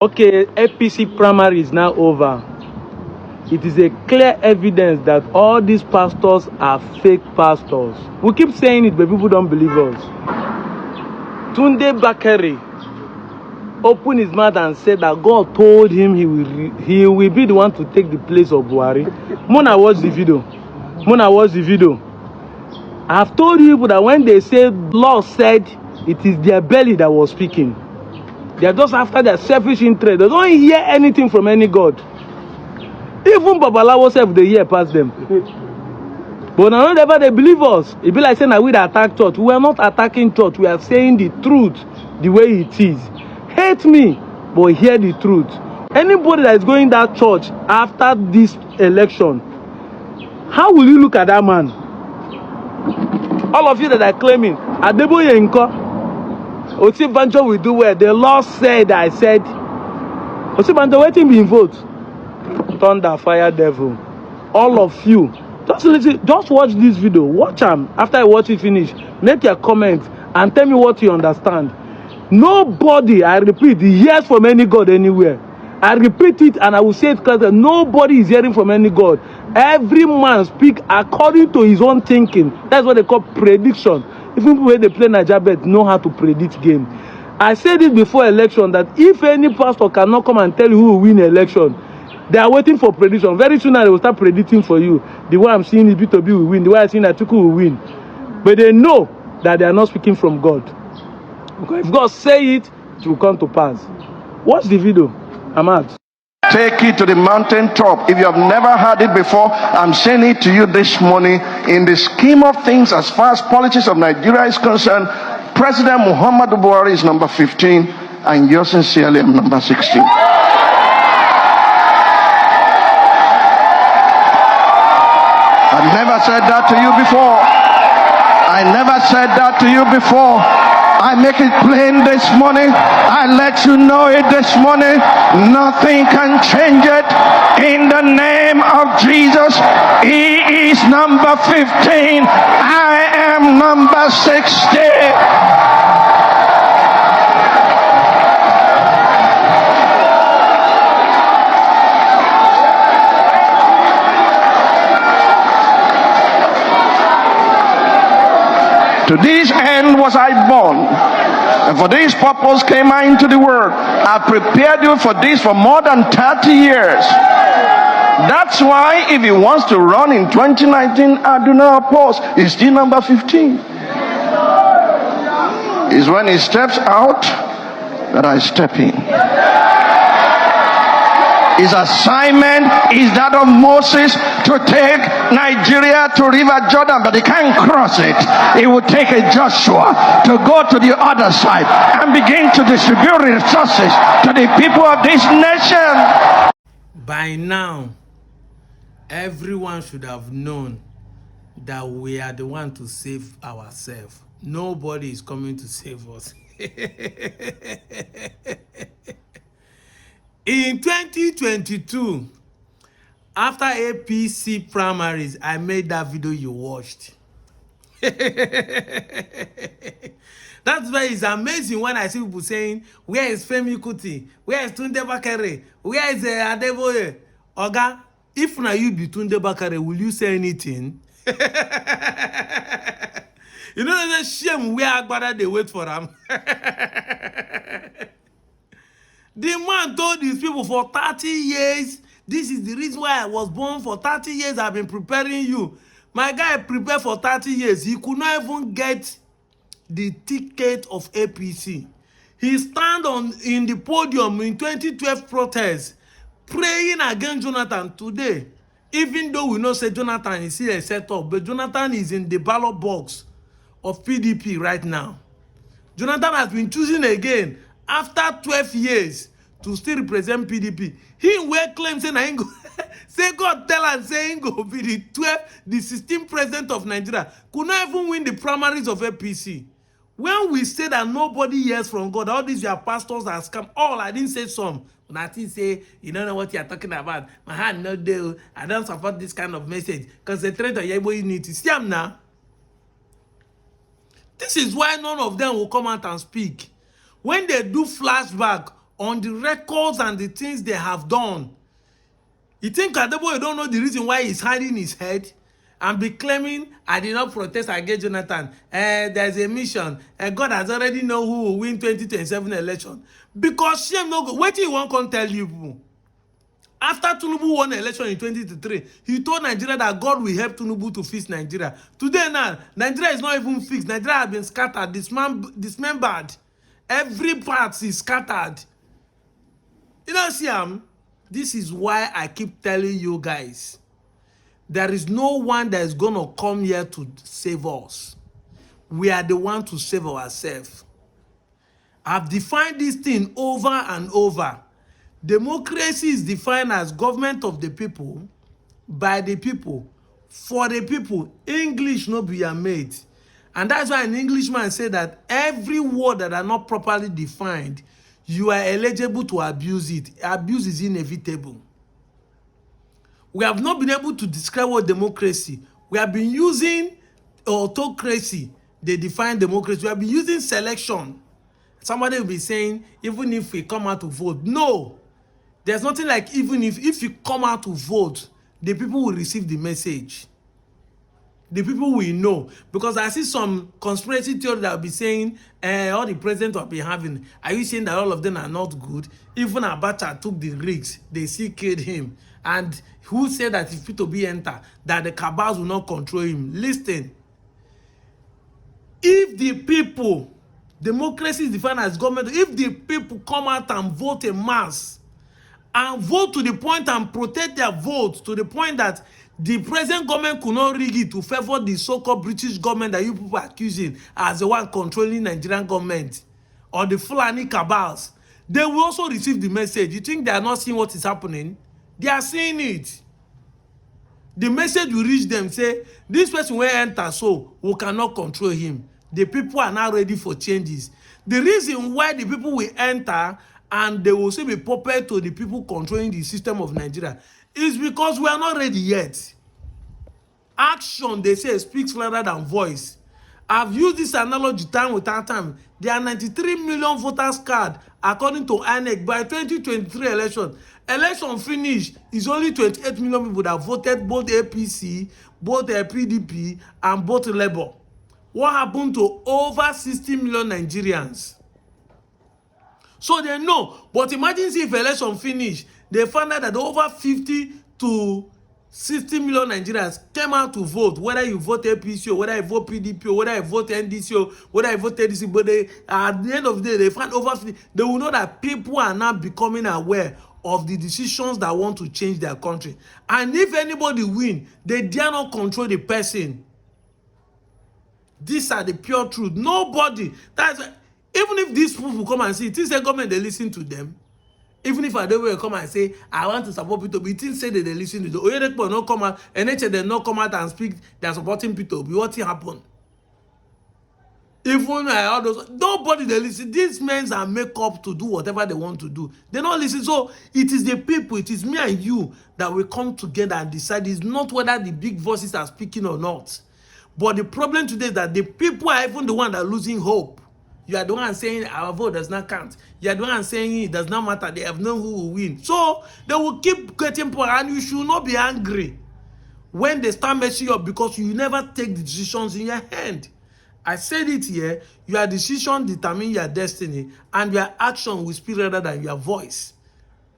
Okay, APC primary is now over. It is a clear evidence that all these pastors are fake pastors. We keep saying it, but people don't believe us. Tunde Bakare opened his mouth and said that God told him he will be the one to take the place of Buhari. Mona watched the video. I have told you people that when they say Lord said, it is their belly that was speaking. They are just after their selfish interest. They don't hear anything from any God. Even Babalawo self, they hear past them. But now never they believe us. It be like saying that we attack church. We are not attacking church. We are saying the truth the way it is. Hate me, but hear the truth. Anybody that is going that church after this election, how will you look at that man? All of you that are claiming, Adeboye Nko, Osibanjo will do well. The Lord said, I said, Osibanjo, waiting be in vote. Thunder, fire, devil. All of you, just listen, just watch this video. Watch them. After I watch it finish, make your comment and tell me what you understand. Nobody, I repeat, hears from any God anywhere. I repeat it and I will say it clearly. Nobody is hearing from any God. Every man speak according to his own thinking. That's what they call prediction. Even people when they play Nigeria bet know how to predict game. I said it before election that if any pastor cannot come and tell you who will win election, they are waiting for prediction. Very soon now they will start predicting for you. The way I'm seeing is B2B will win. The way I'm seeing Atiku will win. But they know that they are not speaking from God. Because if God say it, it will come to pass. Watch the video. I'm out. Take it to the mountaintop. If you have never heard it before, I'm saying it to you this morning. In the scheme of things, as far as politics of Nigeria is concerned, President Muhammadu Buhari is number 15, and yours sincerely, I'm number 16. I've never said that to you before. I never said that to you before. I make it plain this morning. I let you know it this morning. Nothing can change it. In the name of Jesus, he is number 15. I am number 60. To this end was I born, and for this purpose came I into the world. I prepared you for this for more than 30 years. That's why if he wants to run in 2019, I do not oppose. He's still number 15. It's when he steps out that I step in. His assignment is that of Moses to take Nigeria to River Jordan, but he can't cross it. It will take a Joshua to go to the other side and begin to distribute resources to the people of this nation. By now, everyone should have known that we are the one to save ourselves. Nobody is coming to save us. In 2022, after APC primaries, I made that video you watched. That's why it's amazing when I see people saying, where is Femi Kuti? Where is Tunde Bakare? Where is Adeboye? Oga, if now you be Tunde Bakare, will you say anything? You know, there's a shame where Agbada they wait for him. The man told these people for 30 years, this is the reason why I was born. For 30 years, I've been preparing you. My guy prepared for 30 years. He could not even get the ticket of APC. He stand in the podium in 2012 protest, praying against Jonathan today. Even though we know say Jonathan is still a setup, but Jonathan is in the ballot box of PDP right now. Jonathan has been choosing again after 12 years to still represent PDP. He will claim say na go say God tell and say he go be the 16th president of Nigeria. Could not even win the primaries of APC. When we say that nobody hears from God, all these your pastors are scam. All I didn't say some. But I didn't say you don't know what you are talking about. My hand no deal. I don't support this kind of message. Concentrate on your unity. See them now. This is why none of them will come out and speak. When they do flashback on the records and the things they have done. You think Adeboye don't know the reason why he's hiding his head and be claiming, I did not protest against Jonathan. There's a mission. God has already know who will win 2027 election. Because shame no go. What do you want to tell you? After Tinubu won the election in 2023, he told Nigeria that God will help Tinubu to fix Nigeria. Today now, Nigeria is not even fixed. Nigeria has been scattered, dismembered. Every part is scattered. You know, see, this is why I keep telling you guys, there is no one that is going to come here to save us. We are the one to save ourselves. I've defined this thing over and over. Democracy is defined as government of the people, by the people, for the people. English no be your mate. And that's why an Englishman said that every word that are not properly defined, you are eligible to abuse it. Abuse is inevitable. We have not been able to describe what democracy. We have been using autocracy. They define democracy. We have been using selection. Somebody will be saying, even if we come out to vote. No. There's nothing like even if you come out to vote, the people will receive the message. The people will know. Because I see some conspiracy theory that will be saying, all the presidents will be having. Are you saying that all of them are not good? Even Abacha took the risks. They still killed him. And who said that if P2B enter, that the cabals will not control him? Listen. If the people, democracy is defined as government, if the people come out and vote en masse, and vote to the point and protect their votes to the point that the present government could not rig it to favor the so-called British government that you people are accusing as the one controlling Nigerian government, or the Fulani cabals, they will also receive the message. You think they are not seeing what is happening? They are seeing it. The message will reach them, say, this person will enter, so we cannot control him. The people are now ready for changes. The reason why the people will enter and they will still be puppet to the people controlling the system of Nigeria is because we are not ready yet. Action, they say, speaks louder than voice. I've used this analogy time without time. There are 93 million voters card according to INEC by 2023 election. Election finish is only 28 million people that voted both APC, both PDP, and both Labour. What happened to over 60 million Nigerians? So they know. But imagine if election finish, they found out that over 50 to 60 million Nigerians came out to vote, whether you vote APC or whether you vote PDP or whether you vote NDC or whether you vote ADC. But they, at the end of the day, they find over 50. They will know that people are now becoming aware of the decisions that want to change their country. And if anybody win, they dare not control the person. These are the pure truth. Nobody. That's even if these people come and say, it is the government, they listen to them. Even if I don't come and say, I want to support P2B, it is say that they listen to them. Oyedekpo not come out, NHS they not come out and speak, they are supporting P2B. What happened? Even all those, nobody they listen. These men are make up to do whatever they want to do. They don't listen. So it is the people, it is me and you that will come together and decide. It's not whether the big voices are speaking or not. But the problem today is that the people are even the one that are losing hope. You are the one saying our vote does not count. You are the one saying it does not matter. They have known who will win. So they will keep getting power, and you should not be angry when they start messing up because you never take the decisions in your hand. I said it here. Your decision determines your destiny, and your action will speak rather than your voice.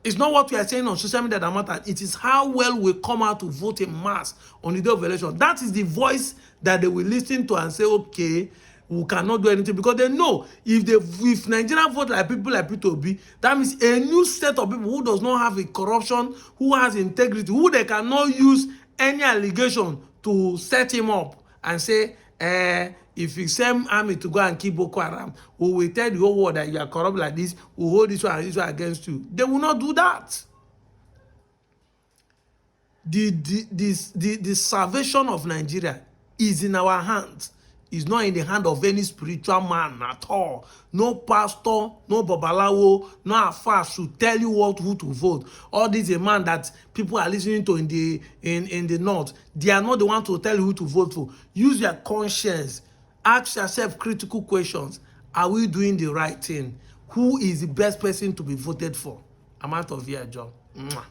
It's not what we are saying on social media that matters. It is how well we come out to vote in mass on the day of election. That is the voice that they will listen to and say, okay, we cannot do anything, because they know if Nigeria vote like people like P2B, that means a new set of people who does not have a corruption, who has integrity, who they cannot use any allegation to set him up and say, if you send army to go and kill Boko Haram, we will tell the whole world that you are corrupt like this, we will hold this one and this one against you. They will not do that. The salvation of Nigeria is in our hands. It's not in the hand of any spiritual man at all. No pastor, no babalawo, no afar should tell you who to vote. All this a man that people are listening to in the north. They are not the one to tell you who to vote for. Use your conscience. Ask yourself critical questions. Are we doing the right thing? who is the best person to be voted for. I'm out of here, John. Mwah.